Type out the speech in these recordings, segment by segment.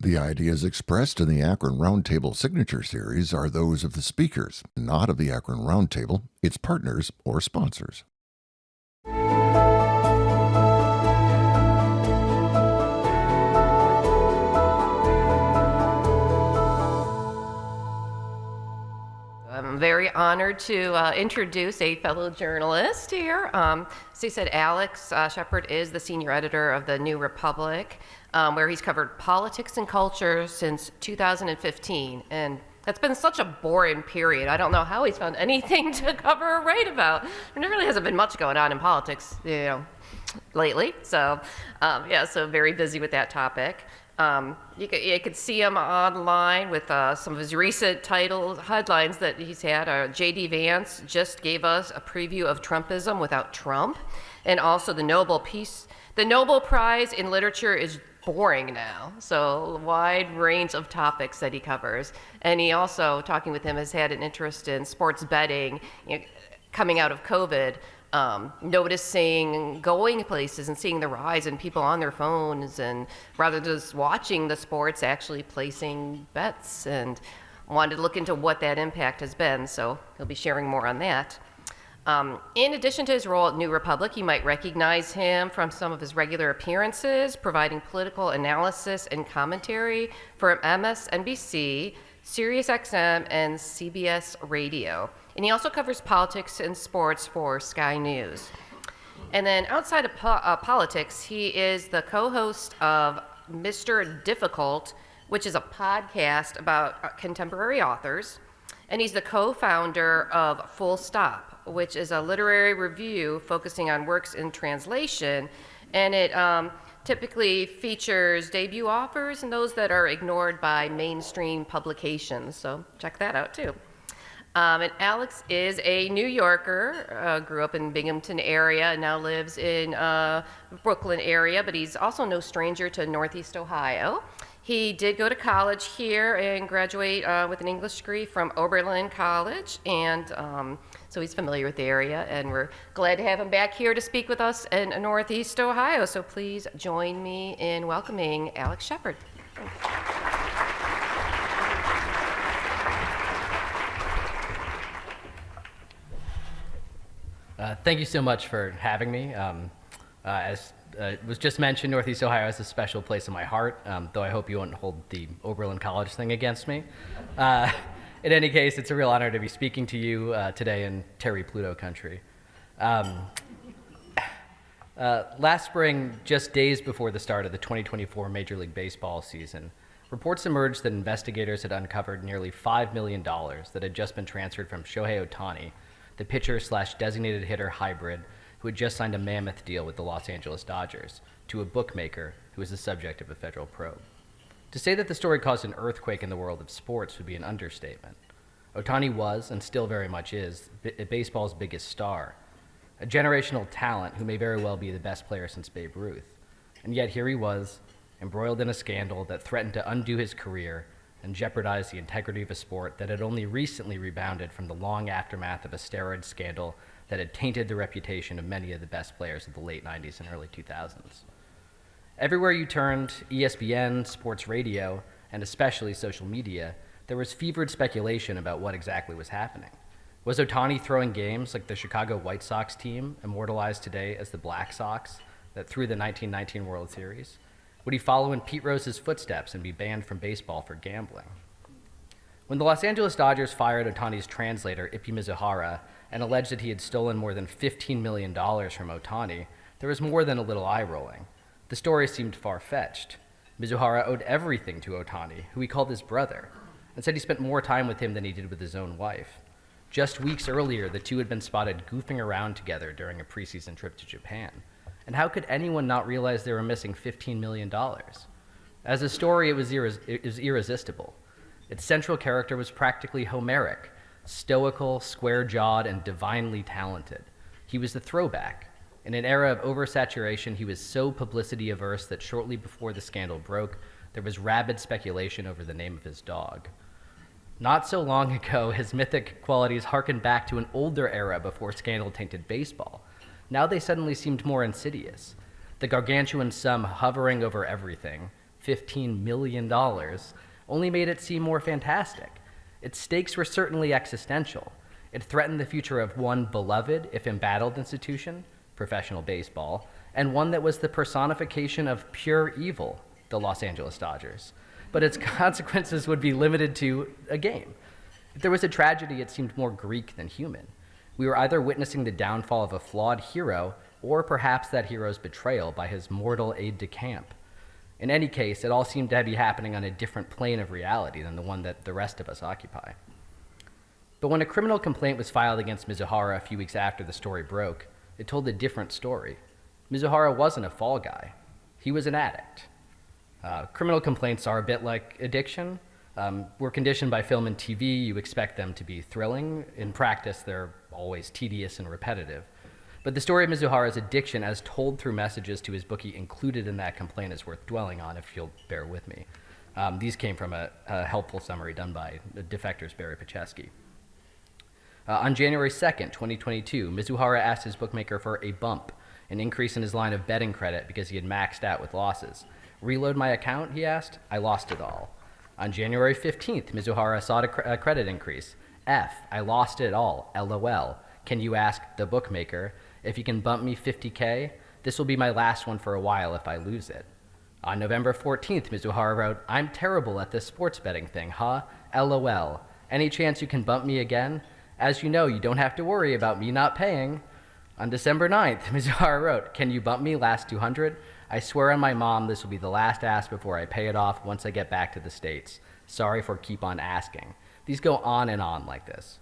The ideas expressed in the Akron Roundtable Signature Series are those of the speakers, not of the Akron Roundtable, its partners, or sponsors. I'm very honored to introduce a fellow journalist here. As he said, Alex Shephard is the senior editor of the New Republic, where he's covered politics and culture since 2015. And that's been such a boring period. I don't know how he's found anything to cover or write about. There really hasn't been much going on in politics, lately. So, so very busy with that topic. You could see him online with some of his recent headlines that he's had. J.D. Vance just gave us a preview of Trumpism without Trump, and also the Nobel Prize in Literature is boring now. So wide range of topics that he covers, and he also, talking with him, has had an interest in sports betting, coming out of COVID. Noticing going places and seeing the rise in people on their phones, and rather than just watching the sports, actually placing bets, and wanted to look into what that impact has been, so he'll be sharing more on that. In addition to his role at New Republic, you might recognize him from some of his regular appearances, providing political analysis and commentary for MSNBC, SiriusXM, and CBS Radio. And he also covers politics and sports for Sky News. And then outside of politics, he is the co-host of Mr. Difficult, which is a podcast about contemporary authors. And he's the co-founder of Full Stop, which is a literary review focusing on works in translation. And it typically features debut authors and those that are ignored by mainstream publications. So check that out too. And Alex is a New Yorker, grew up in Binghamton area, and now lives in Brooklyn area, but he's also no stranger to Northeast Ohio. He did go to college here and graduate with an English degree from Oberlin College, and so he's familiar with the area, and we're glad to have him back here to speak with us in Northeast Ohio. So please join me in welcoming Alex Shephard. Thank you so much for having me. As was just mentioned, Northeast Ohio is a special place in my heart, though I hope you won't hold the Oberlin College thing against me. In any case, it's a real honor to be speaking to you today in Terry Pluto country. Last spring, just days before the start of the 2024 Major League Baseball season, reports emerged that investigators had uncovered nearly $5 million that had just been transferred from Shohei Ohtani, the pitcher/designated hitter hybrid who had just signed a mammoth deal with the Los Angeles Dodgers, to a bookmaker who was the subject of a federal probe. To say that the story caused an earthquake in the world of sports would be an understatement. Ohtani was, and still very much is, baseball's biggest star, a generational talent who may very well be the best player since Babe Ruth. And yet here he was, embroiled in a scandal that threatened to undo his career and jeopardize the integrity of a sport that had only recently rebounded from the long aftermath of a steroid scandal that had tainted the reputation of many of the best players of the late 90s and early 2000s. Everywhere you turned, ESPN, sports radio, and especially social media, there was fevered speculation about what exactly was happening. Was Ohtani throwing games like the Chicago White Sox team, immortalized today as the Black Sox, that threw the 1919 World Series? Would he follow in Pete Rose's footsteps and be banned from baseball for gambling? When the Los Angeles Dodgers fired Ohtani's translator, Ippy Mizuhara, and alleged that he had stolen more than $15 million from Ohtani, there was more than a little eye-rolling. The story seemed far-fetched. Mizuhara owed everything to Ohtani, who he called his brother, and said he spent more time with him than he did with his own wife. Just weeks earlier, the two had been spotted goofing around together during a preseason trip to Japan. And how could anyone not realize they were missing $15 million? As a story, it was irresistible. Its central character was practically Homeric, stoical, square-jawed, and divinely talented. He was the throwback. In an era of oversaturation, he was so publicity-averse that shortly before the scandal broke, there was rabid speculation over the name of his dog. Not so long ago, his mythic qualities harkened back to an older era before scandal-tainted baseball. Now they suddenly seemed more insidious. The gargantuan sum hovering over everything, $15 million, only made it seem more fantastic. Its stakes were certainly existential. It threatened the future of one beloved, if embattled, institution, professional baseball, and one that was the personification of pure evil, the Los Angeles Dodgers. But its consequences would be limited to a game. If there was a tragedy, it seemed more Greek than human. We were either witnessing the downfall of a flawed hero, or perhaps that hero's betrayal by his mortal aide-de-camp. In any case, it all seemed to be happening on a different plane of reality than the one that the rest of us occupy. But when a criminal complaint was filed against Mizuhara a few weeks after the story broke, it told a different story. Mizuhara wasn't a fall guy. He was an addict. Criminal complaints are a bit like addiction. We're conditioned by film and TV. You expect them to be thrilling. In practice, they're always tedious and repetitive. But the story of Mizuhara's addiction, as told through messages to his bookie included in that complaint, is worth dwelling on, if you'll bear with me. These came from a helpful summary done by Defector's Barry Pacheski. On January 2nd, 2022, Mizuhara asked his bookmaker for a bump, an increase in his line of betting credit because he had maxed out with losses. Reload my account, he asked. I lost it all. On January 15th, Mizuhara sought a credit increase. I lost it all, LOL. Can you ask the bookmaker if you can bump me $50K? This will be my last one for a while if I lose it. On November 14th, Mizuhara wrote, I'm terrible at this sports betting thing, huh? LOL. Any chance you can bump me again? As you know, you don't have to worry about me not paying. On December 9th, Mizuhara wrote, can you bump me last 200? I swear on my mom this will be the last ask before I pay it off once I get back to the States. Sorry for keep on asking. These go on and on like this.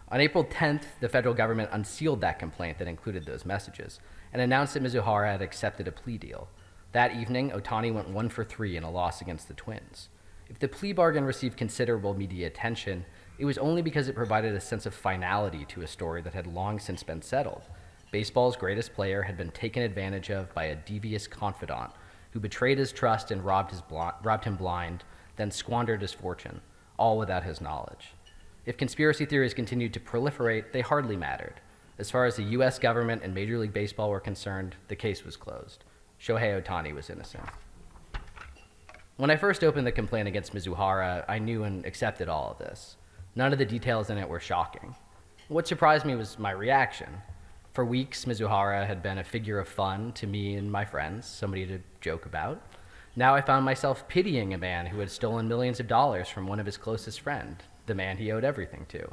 On April 10th, the federal government unsealed that complaint that included those messages and announced that Mizuhara had accepted a plea deal. That evening, Ohtani went 1 for 3 in a loss against the Twins. If the plea bargain received considerable media attention, it was only because it provided a sense of finality to a story that had long since been settled. Baseball's greatest player had been taken advantage of by a devious confidant who betrayed his trust and robbed him blind, then squandered his fortune, all without his knowledge. If conspiracy theories continued to proliferate, they hardly mattered. As far as the U.S. government and Major League Baseball were concerned, the case was closed. Shohei Ohtani was innocent. When I first opened the complaint against Mizuhara, I knew and accepted all of this. None of the details in it were shocking. What surprised me was my reaction. For weeks, Mizuhara had been a figure of fun to me and my friends, somebody to joke about. Now I found myself pitying a man who had stolen millions of dollars from one of his closest friends, the man he owed everything to.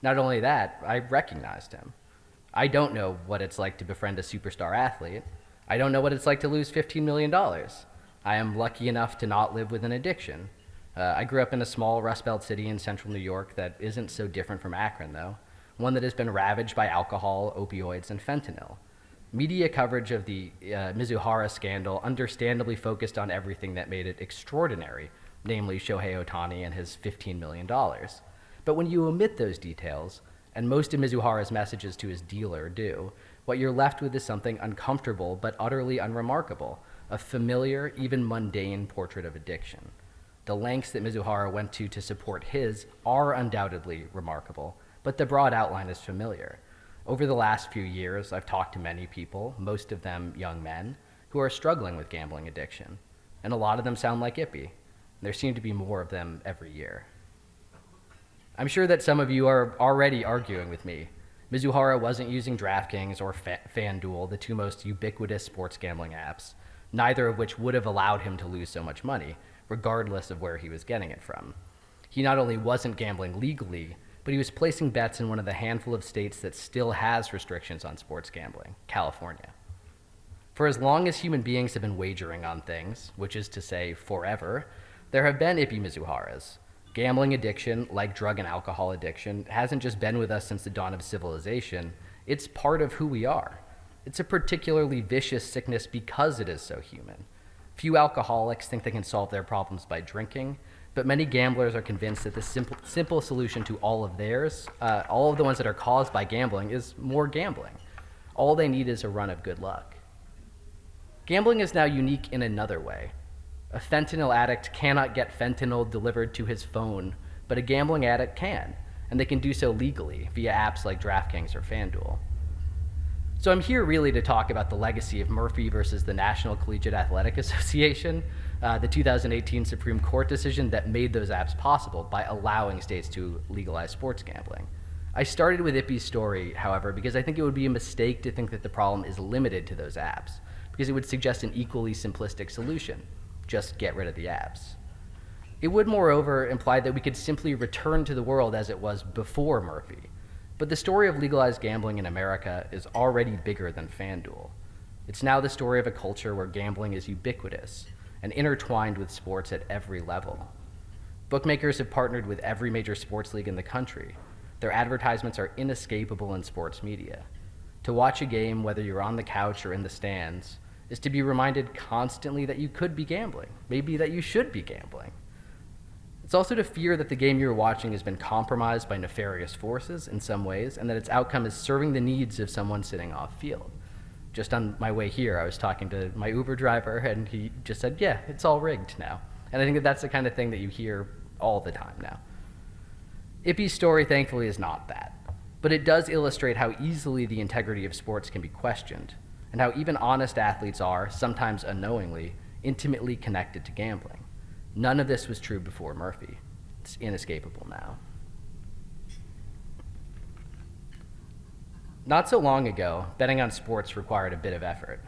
Not only that, I recognized him. I don't know what it's like to befriend a superstar athlete. I don't know what it's like to lose $15 million. I am lucky enough to not live with an addiction. I grew up in a small Rust Belt city in central New York that isn't so different from Akron, though, one that has been ravaged by alcohol, opioids, and fentanyl. Media coverage of the Mizuhara scandal understandably focused on everything that made it extraordinary, namely Shohei Ohtani and his $15 million. But when you omit those details, and most of Mizuhara's messages to his dealer do, what you're left with is something uncomfortable but utterly unremarkable, a familiar, even mundane portrait of addiction. The lengths that Mizuhara went to support his are undoubtedly remarkable, but the broad outline is familiar. Over the last few years, I've talked to many people, most of them young men, who are struggling with gambling addiction, and a lot of them sound like Ippy. There seem to be more of them every year. I'm sure that some of you are already arguing with me. Mizuhara wasn't using DraftKings or FanDuel, the two most ubiquitous sports gambling apps, neither of which would have allowed him to lose so much money, regardless of where he was getting it from. He not only wasn't gambling legally, but he was placing bets in one of the handful of states that still has restrictions on sports gambling, California. For as long as human beings have been wagering on things, which is to say forever, there have been Ippy Mizuharas. Gambling addiction, like drug and alcohol addiction, hasn't just been with us since the dawn of civilization, it's part of who we are. It's a particularly vicious sickness because it is so human. Few alcoholics think they can solve their problems by drinking, but many gamblers are convinced that the simple solution to all of theirs, all of the ones that are caused by gambling, is more gambling. All they need is a run of good luck. Gambling is now unique in another way. A fentanyl addict cannot get fentanyl delivered to his phone, but a gambling addict can, and they can do so legally via apps like DraftKings or FanDuel. So I'm here really to talk about the legacy of Murphy versus the National Collegiate Athletic Association. the 2018 Supreme Court decision that made those apps possible by allowing states to legalize sports gambling. I started with Ippy's story, however, because I think it would be a mistake to think that the problem is limited to those apps, because it would suggest an equally simplistic solution: just get rid of the apps. It would, moreover, imply that we could simply return to the world as it was before Murphy. But the story of legalized gambling in America is already bigger than FanDuel. It's now the story of a culture where gambling is ubiquitous and intertwined with sports at every level. Bookmakers have partnered with every major sports league in the country. Their advertisements are inescapable in sports media. To watch a game, whether you're on the couch or in the stands, is to be reminded constantly that you could be gambling, maybe that you should be gambling. It's also to fear that the game you're watching has been compromised by nefarious forces in some ways, and that its outcome is serving the needs of someone sitting off field. Just on my way here, I was talking to my Uber driver, and he just said, yeah, it's all rigged now. And I think that that's the kind of thing that you hear all the time now. Ippy's story, thankfully, is not that. But it does illustrate how easily the integrity of sports can be questioned, and how even honest athletes are, sometimes unknowingly, intimately connected to gambling. None of this was true before Murphy. It's inescapable now. Not so long ago, betting on sports required a bit of effort.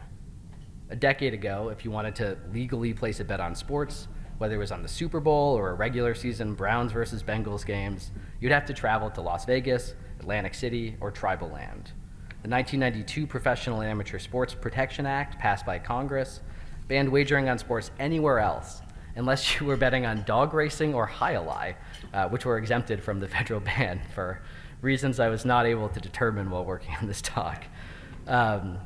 A decade ago, if you wanted to legally place a bet on sports, whether it was on the Super Bowl or a regular season Browns versus Bengals games, you'd have to travel to Las Vegas, Atlantic City, or tribal land. The 1992 Professional and Amateur Sports Protection Act, passed by Congress, banned wagering on sports anywhere else, unless you were betting on dog racing or high-a-lie, which were exempted from the federal ban for reasons I was not able to determine while working on this talk. I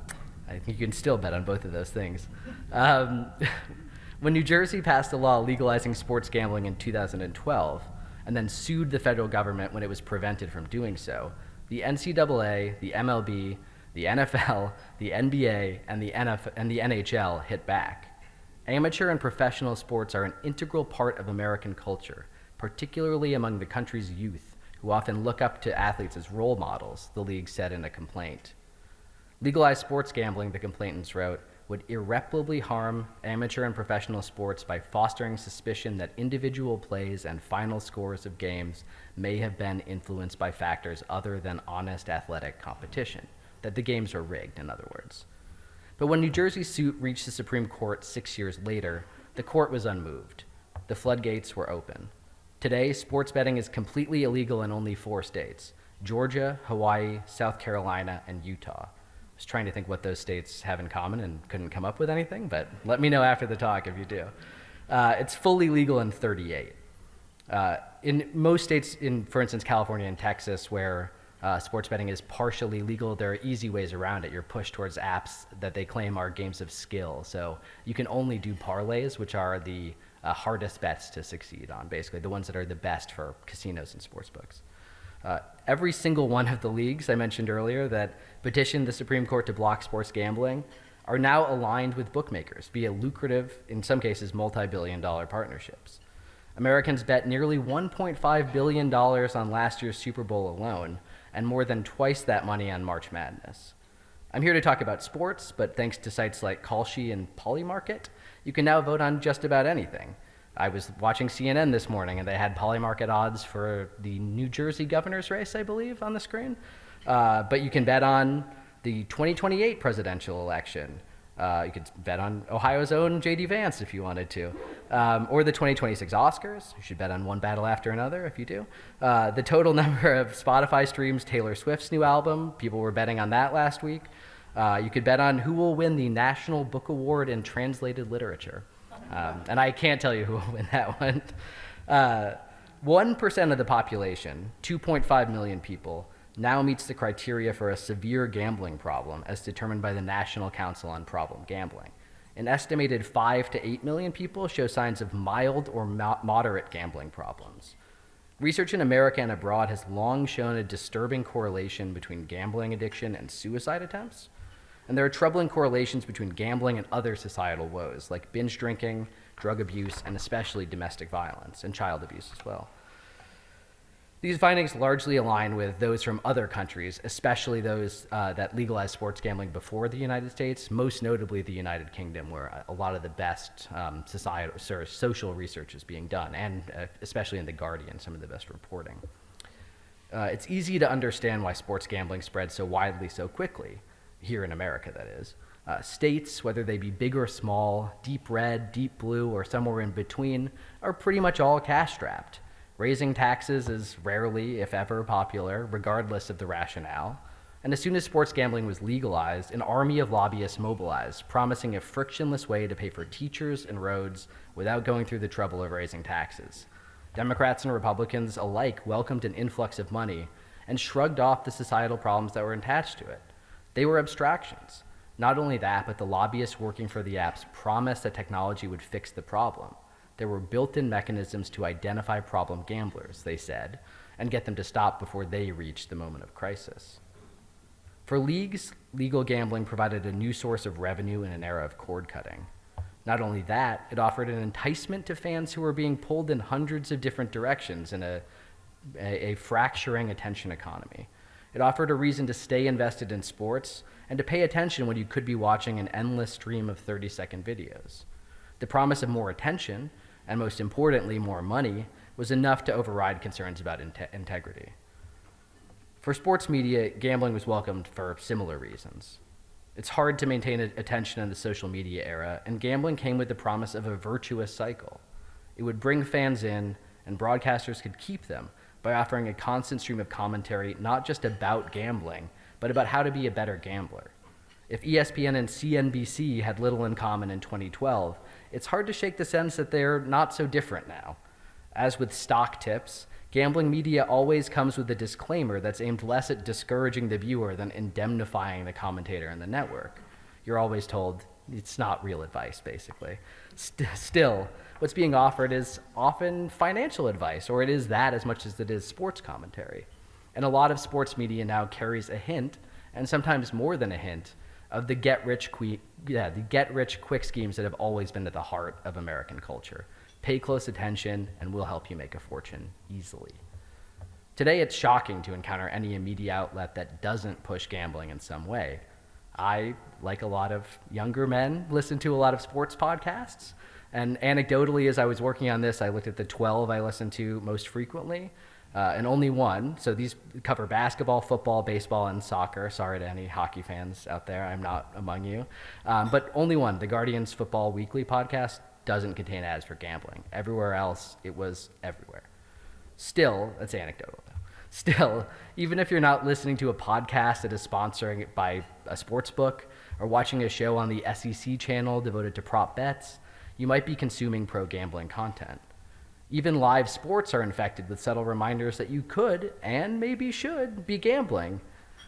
think you can still bet on both of those things. When New Jersey passed a law legalizing sports gambling in 2012, and then sued the federal government when it was prevented from doing so, the NCAA, the MLB, the NFL, the NBA, and the NHL hit back. Amateur and professional sports are an integral part of American culture, particularly among the country's youth, who often look up to athletes as role models, the league said in a complaint. Legalized sports gambling, the complainants wrote, would irreparably harm amateur and professional sports by fostering suspicion that individual plays and final scores of games may have been influenced by factors other than honest athletic competition, that the games are rigged, in other words. But when New Jersey's suit reached the Supreme Court 6 years later, the court was unmoved. The floodgates were open. Today, sports betting is completely illegal in only 4 states: Georgia, Hawaii, South Carolina, and Utah. I was trying to think what those states have in common and couldn't come up with anything, but let me know after the talk if you do. It's fully legal in 38. In most states, for instance, California and Texas, where sports betting is partially legal, there are easy ways around it. You're pushed towards apps that they claim are games of skill. So you can only do parlays, which are the hardest bets to succeed on, basically, the ones that are the best for casinos and sportsbooks. Every single one of the leagues I mentioned earlier that petitioned the Supreme Court to block sports gambling are now aligned with bookmakers via lucrative, in some cases, multi-billion-dollar partnerships. Americans bet nearly $1.5 billion on last year's Super Bowl alone, and more than twice that money on March Madness. I'm here to talk about sports, but thanks to sites like Kalshi and Polymarket, you can now vote on just about anything. I was watching CNN this morning, and they had Polymarket odds for the New Jersey governor's race, I believe, on the screen. But you can bet on the 2028 presidential election. You could bet on Ohio's own J.D. Vance if you wanted to. Or the 2026 Oscars. You should bet on one battle after another if you do. The total number of Spotify streams Taylor Swift's new album. People were betting on that last week. You could bet on who will win the National Book Award in Translated Literature. And I can't tell you who will win that one. 1% of the population, 2.5 million people, now meets the criteria for a severe gambling problem as determined by the National Council on Problem Gambling. An estimated 5 to 8 million people show signs of mild or moderate gambling problems. Research in America and abroad has long shown a disturbing correlation between gambling addiction and suicide attempts. And there are troubling correlations between gambling and other societal woes, like binge drinking, drug abuse, and especially domestic violence, and child abuse as well. These findings largely align with those from other countries, especially those that legalized sports gambling before the United States, most notably the United Kingdom, where a lot of the best social research is being done, and especially in The Guardian, some of the best reporting. It's easy to understand why sports gambling spread so widely so quickly, here in America, that is. States, whether they be big or small, deep red, deep blue, or somewhere in between, are pretty much all cash-strapped. Raising taxes is rarely, if ever, popular, regardless of the rationale. And as soon as sports gambling was legalized, an army of lobbyists mobilized, promising a frictionless way to pay for teachers and roads without going through the trouble of raising taxes. Democrats and Republicans alike welcomed an influx of money and shrugged off the societal problems that were attached to it. They were abstractions. Not only that, but the lobbyists working for the apps promised that technology would fix the problem. There were built-in mechanisms to identify problem gamblers, they said, and get them to stop before they reached the moment of crisis. For leagues, legal gambling provided a new source of revenue in an era of cord cutting. Not only that, it offered an enticement to fans who were being pulled in hundreds of different directions in a fracturing attention economy. It offered a reason to stay invested in sports and to pay attention when you could be watching an endless stream of 30-second videos. The promise of more attention, and most importantly, more money, was enough to override concerns about integrity. For sports media, gambling was welcomed for similar reasons. It's hard to maintain attention in the social media era, and gambling came with the promise of a virtuous cycle. It would bring fans in, and broadcasters could keep them by offering a constant stream of commentary not just about gambling, but about how to be a better gambler. If ESPN and CNBC had little in common in 2012, it's hard to shake the sense that they're not so different now. As with stock tips, gambling media always comes with a disclaimer that's aimed less at discouraging the viewer than indemnifying the commentator and the network. You're always told it's not real advice, basically. Still, what's being offered is often financial advice, or it is that as much as it is sports commentary. And a lot of sports media now carries a hint, and sometimes more than a hint, of the get-rich-quick schemes that have always been at the heart of American culture. Pay close attention, and we'll help you make a fortune easily. Today, it's shocking to encounter any media outlet that doesn't push gambling in some way. I, like a lot of younger men, listen to a lot of sports podcasts, and anecdotally, as I was working on this, I looked at the 12 I listen to most frequently, and only one. So these cover basketball, football, baseball, and soccer. Sorry to any hockey fans out there, I'm not among you. But only one, the Guardian's Football Weekly podcast, doesn't contain ads for gambling. Everywhere else, it was everywhere. Still, that's anecdotal though. Still, even if you're not listening to a podcast that is sponsoring it by a sports book or watching a show on the SEC channel devoted to prop bets, you might be consuming pro-gambling content. Even live sports are infected with subtle reminders that you could, and maybe should, be gambling.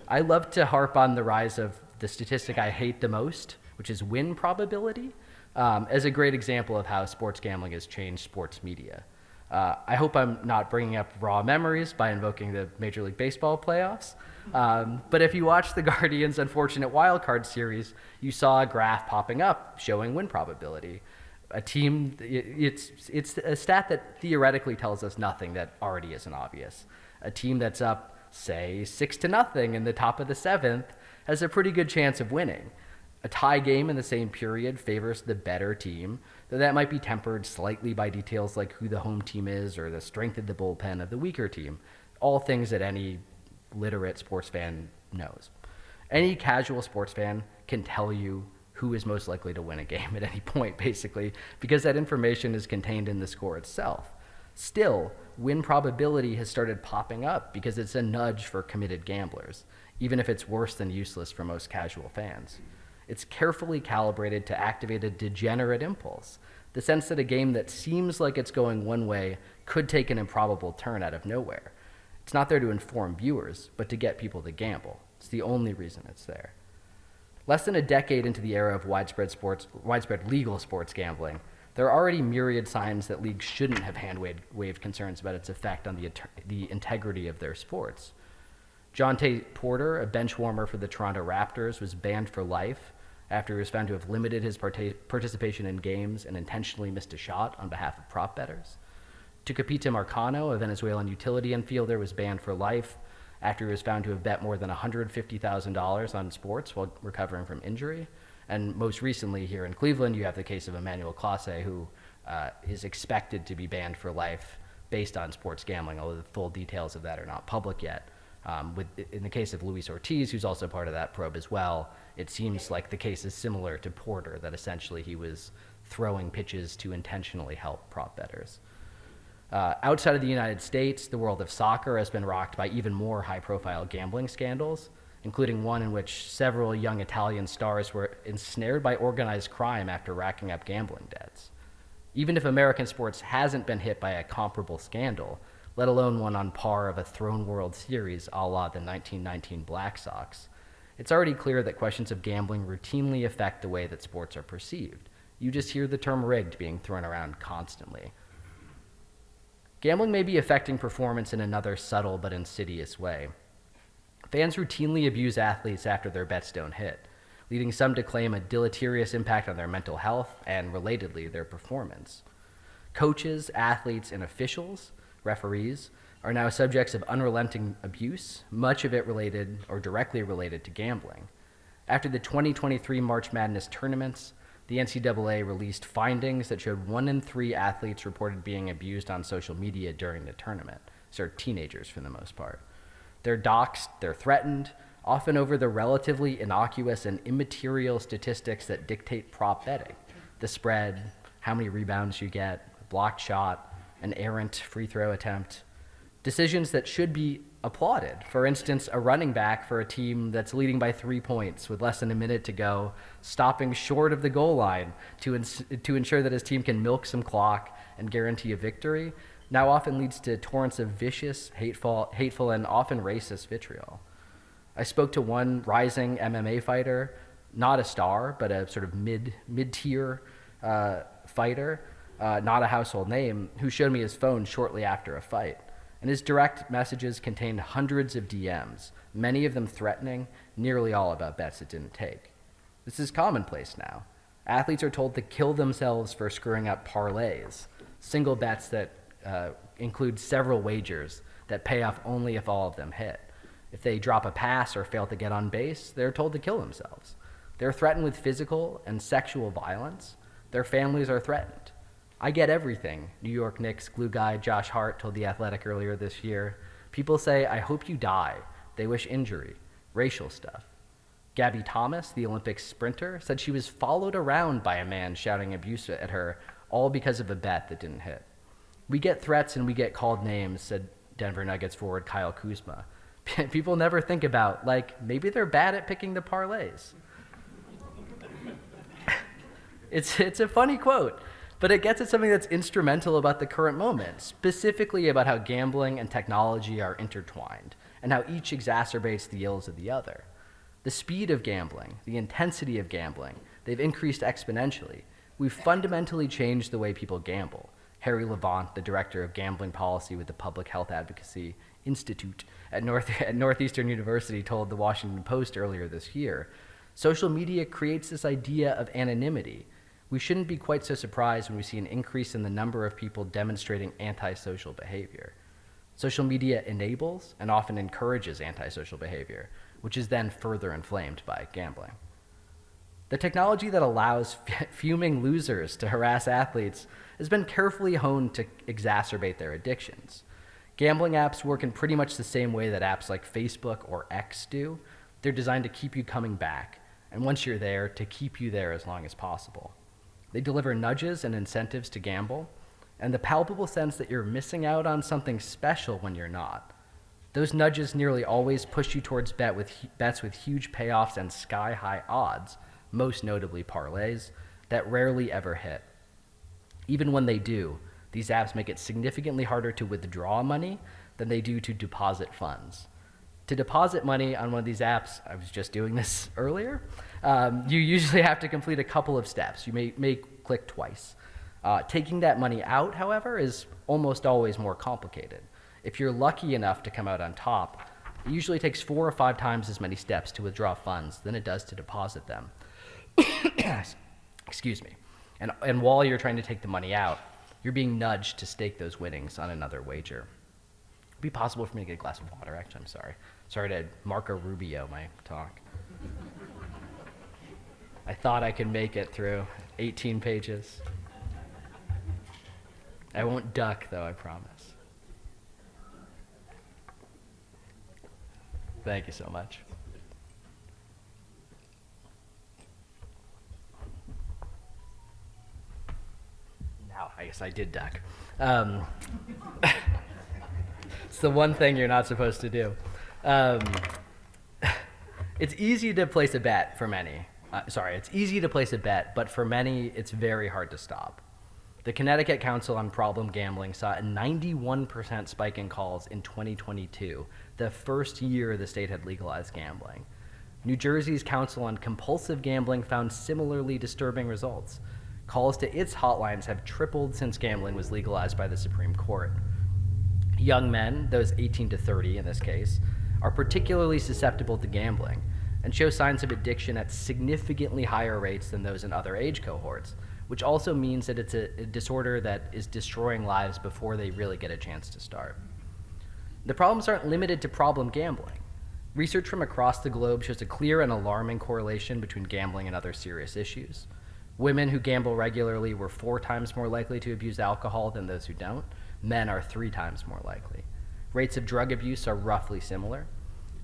I love to harp on the rise of the statistic I hate the most, which is win probability, as a great example of how sports gambling has changed sports media. I hope I'm not bringing up raw memories by invoking the Major League Baseball playoffs, but if you watched the Guardian's Unfortunate Wildcard series, you saw a graph popping up showing win probability. A team, it's a stat that theoretically tells us nothing that already isn't obvious. A team that's up, say, 6-0 in the top of the 7th has a pretty good chance of winning. A tie game in the same period favors the better team, though that might be tempered slightly by details like who the home team is or the strength of the bullpen of the weaker team, all things that any literate sports fan knows. Any casual sports fan can tell you who is most likely to win a game at any point, basically, because that information is contained in the score itself. Still, win probability has started popping up because it's a nudge for committed gamblers, even if it's worse than useless for most casual fans. It's carefully calibrated to activate a degenerate impulse, the sense that a game that seems like it's going one way could take an improbable turn out of nowhere. It's not there to inform viewers, but to get people to gamble. It's the only reason it's there. Less than a decade into the era of widespread legal sports gambling, there are already myriad signs that leagues shouldn't have hand-waved concerns about its effect on the integrity of their sports. John Tate Porter, a bench warmer for the Toronto Raptors, was banned for life after he was found to have limited his participation in games and intentionally missed a shot on behalf of prop bettors. Tucapita Marcano, a Venezuelan utility infielder, was banned for life after he was found to have bet more than $150,000 on sports while recovering from injury. And most recently here in Cleveland, you have the case of Emmanuel Clase, who is expected to be banned for life based on sports gambling, although the full details of that are not public yet. In the case of Luis Ortiz, who's also part of that probe as well, it seems like the case is similar to Porter, that essentially he was throwing pitches to intentionally help prop bettors. Outside of the United States, the world of soccer has been rocked by even more high-profile gambling scandals, including one in which several young Italian stars were ensnared by organized crime after racking up gambling debts. Even if American sports hasn't been hit by a comparable scandal, let alone one on par of a thrown World Series a la the 1919 Black Sox, it's already clear that questions of gambling routinely affect the way that sports are perceived. You just hear the term rigged being thrown around constantly. Gambling may be affecting performance in another subtle but insidious way. Fans routinely abuse athletes after their bets don't hit, leading some to claim a deleterious impact on their mental health and, relatedly, their performance. Coaches, athletes, and officials, referees, are now subjects of unrelenting abuse, much of it related or directly related to gambling. After the 2023 March Madness tournaments, the NCAA released findings that showed 1 in 3 athletes reported being abused on social media during the tournament. These are teenagers for the most part. They're doxxed, they're threatened, often over the relatively innocuous and immaterial statistics that dictate prop betting. The spread, how many rebounds you get, a blocked shot, an errant free throw attempt. Decisions that should be applauded. For instance, a running back for a team that's leading by 3 points with less than a minute to go, stopping short of the goal line to ensure that his team can milk some clock and guarantee a victory, now often leads to torrents of vicious, hateful, and often racist vitriol. I spoke to one rising MMA fighter, not a star, but a sort of mid-tier fighter, not a household name, who showed me his phone shortly after a fight. And his direct messages contained hundreds of DMs, many of them threatening, nearly all about bets it didn't take. This is commonplace now. Athletes are told to kill themselves for screwing up parlays, single bets that include several wagers that pay off only if all of them hit. If they drop a pass or fail to get on base, they're told to kill themselves. They're threatened with physical and sexual violence. Their families are threatened. I get everything, New York Knicks glue guy Josh Hart told The Athletic earlier this year. People say, I hope you die. They wish injury, racial stuff. Gabby Thomas, the Olympic sprinter, said she was followed around by a man shouting abuse at her, all because of a bet that didn't hit. We get threats and we get called names, said Denver Nuggets forward Kyle Kuzma. People never think about, maybe they're bad at picking the parlays. It's a funny quote, but it gets at something that's instrumental about the current moment, specifically about how gambling and technology are intertwined, and how each exacerbates the ills of the other. The speed of gambling, the intensity of gambling, they've increased exponentially. We've fundamentally changed the way people gamble. Harry Levant, the director of gambling policy with the Public Health Advocacy Institute at Northeastern University, told the Washington Post earlier this year, social media creates this idea of anonymity. We shouldn't be quite so surprised when we see an increase in the number of people demonstrating antisocial behavior. Social media enables and often encourages antisocial behavior, which is then further inflamed by gambling. The technology that allows fuming losers to harass athletes has been carefully honed to exacerbate their addictions. Gambling apps work in pretty much the same way that apps like Facebook or X do. They're designed to keep you coming back, and once you're there, to keep you there as long as possible. They deliver nudges and incentives to gamble, and the palpable sense that you're missing out on something special when you're not. Those nudges nearly always push you towards bets with huge payoffs and sky-high odds, most notably parlays, that rarely ever hit. Even when they do, these apps make it significantly harder to withdraw money than they do to deposit funds. To deposit money on one of these apps, I was just doing this earlier, you usually have to complete a couple of steps. You may click twice. Taking that money out, however, is almost always more complicated. If you're lucky enough to come out on top, it usually takes 4 or 5 times as many steps to withdraw funds than it does to deposit them. Excuse me. And while you're trying to take the money out, you're being nudged to stake those winnings on another wager. It'd be possible for me to get a glass of water, actually, I'm sorry. Sorry to Marco Rubio my talk. I thought I could make it through 18 pages. I won't duck, though, I promise. Thank you so much. Now, I guess I did duck. It's the one thing you're not supposed to do. It's easy to place a bet for many. It's easy to place a bet, but for many, it's very hard to stop. The Connecticut Council on Problem Gambling saw a 91% spike in calls in 2022, the first year the state had legalized gambling. New Jersey's Council on Compulsive Gambling found similarly disturbing results. Calls to its hotlines have tripled since gambling was legalized by the Supreme Court. Young men, those 18 to 30 in this case, are particularly susceptible to gambling and show signs of addiction at significantly higher rates than those in other age cohorts, which also means that it's a disorder that is destroying lives before they really get a chance to start. The problems aren't limited to problem gambling. Research from across the globe shows a clear and alarming correlation between gambling and other serious issues. Women who gamble regularly were 4 times more likely to abuse alcohol than those who don't. Men are 3 times more likely. Rates of drug abuse are roughly similar.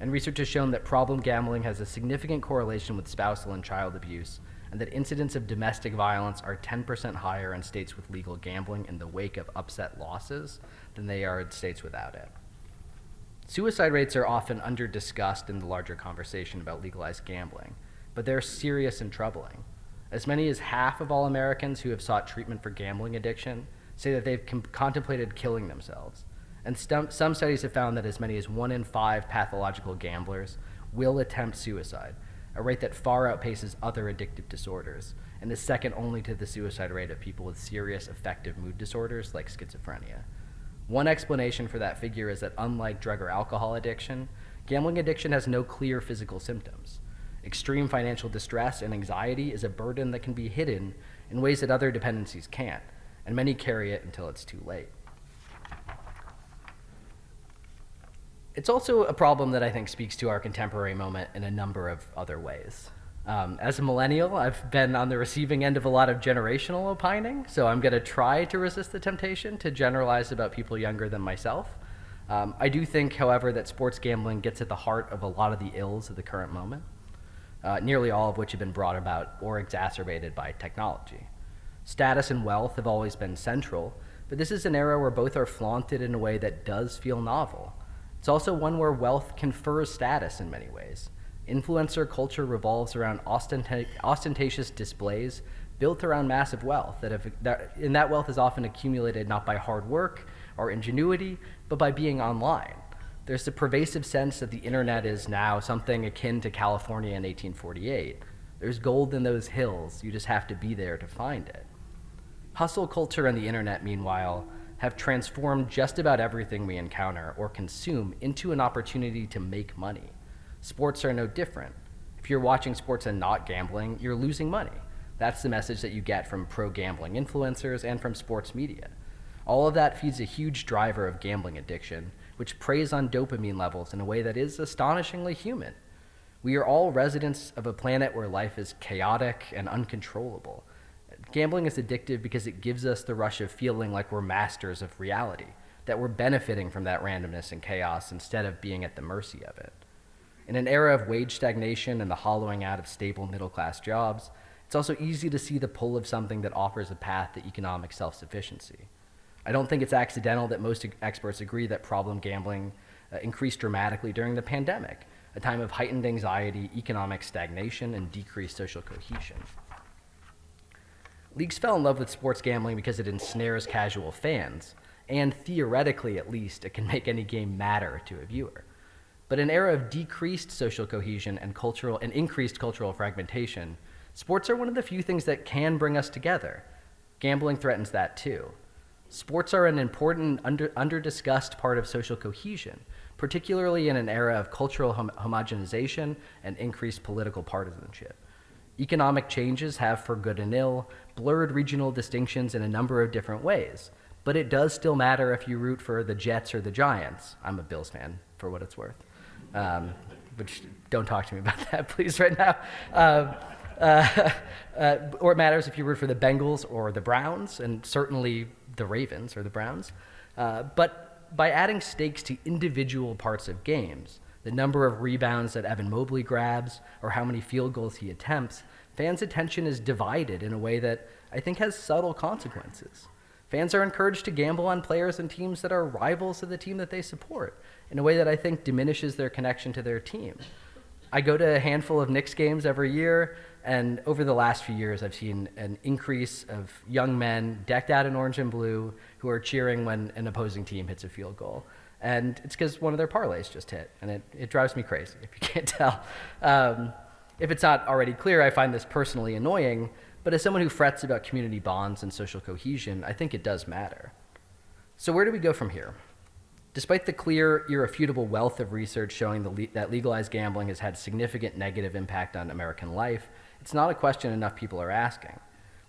And research has shown that problem gambling has a significant correlation with spousal and child abuse, and that incidents of domestic violence are 10% higher in states with legal gambling in the wake of upset losses than they are in states without it. Suicide rates are often under-discussed in the larger conversation about legalized gambling, but they're serious and troubling. As many as half of all Americans who have sought treatment for gambling addiction say that they've contemplated killing themselves. And some studies have found that as many as 1 in 5 pathological gamblers will attempt suicide, a rate that far outpaces other addictive disorders, and is second only to the suicide rate of people with serious affective mood disorders like schizophrenia. One explanation for that figure is that unlike drug or alcohol addiction, gambling addiction has no clear physical symptoms. Extreme financial distress and anxiety is a burden that can be hidden in ways that other dependencies can't, and many carry it until it's too late. It's also a problem that I think speaks to our contemporary moment in a number of other ways. As a millennial, I've been on the receiving end of a lot of generational opining, so I'm going to try to resist the temptation to generalize about people younger than myself. I do think, however, that sports gambling gets at the heart of a lot of the ills of the current moment, nearly all of which have been brought about or exacerbated by technology. Status and wealth have always been central, but this is an era where both are flaunted in a way that does feel novel. It's also one where wealth confers status in many ways. Influencer culture revolves around ostentatious displays built around massive wealth, and that wealth is often accumulated not by hard work or ingenuity, but by being online. There's the pervasive sense that the internet is now something akin to California in 1848. There's gold in those hills, you just have to be there to find it. Hustle culture and the internet, meanwhile, have transformed just about everything we encounter or consume into an opportunity to make money. Sports are no different. If you're watching sports and not gambling, you're losing money. That's the message that you get from pro-gambling influencers and from sports media. All of that feeds a huge driver of gambling addiction, which preys on dopamine levels in a way that is astonishingly human. We are all residents of a planet where life is chaotic and uncontrollable. Gambling is addictive because it gives us the rush of feeling like we're masters of reality, that we're benefiting from that randomness and chaos instead of being at the mercy of it. In an era of wage stagnation and the hollowing out of stable middle-class jobs, it's also easy to see the pull of something that offers a path to economic self-sufficiency. I don't think it's accidental that most experts agree that problem gambling increased dramatically during the pandemic, a time of heightened anxiety, economic stagnation, and decreased social cohesion. Leagues fell in love with sports gambling because it ensnares casual fans, and theoretically at least, it can make any game matter to a viewer. But in an era of decreased social cohesion and increased cultural fragmentation, sports are one of the few things that can bring us together. Gambling threatens that too. Sports are an important, under-discussed part of social cohesion, particularly in an era of cultural homogenization and increased political partisanship. Economic changes have, for good and ill, blurred regional distinctions in a number of different ways, but it does still matter if you root for the Jets or the Giants. I'm a Bills fan, for what it's worth. Which, don't talk to me about that, please, right now. Or it matters if you root for the Bengals or the Browns, and certainly the Ravens or the Browns. But by adding stakes to individual parts of games, the number of rebounds that Evan Mobley grabs or how many field goals he attempts, fans' attention is divided in a way that I think has subtle consequences. Fans are encouraged to gamble on players and teams that are rivals of the team that they support in a way that I think diminishes their connection to their team. I go to a handful of Knicks games every year, and over the last few years, I've seen an increase of young men decked out in orange and blue who are cheering when an opposing team hits a field goal. And it's because one of their parlays just hit, and it drives me crazy, if you can't tell. If it's not already clear, I find this personally annoying, but as someone who frets about community bonds and social cohesion, I think it does matter. So where do we go from here? Despite the clear, irrefutable wealth of research showing that legalized gambling has had significant negative impact on American life, it's not a question enough people are asking.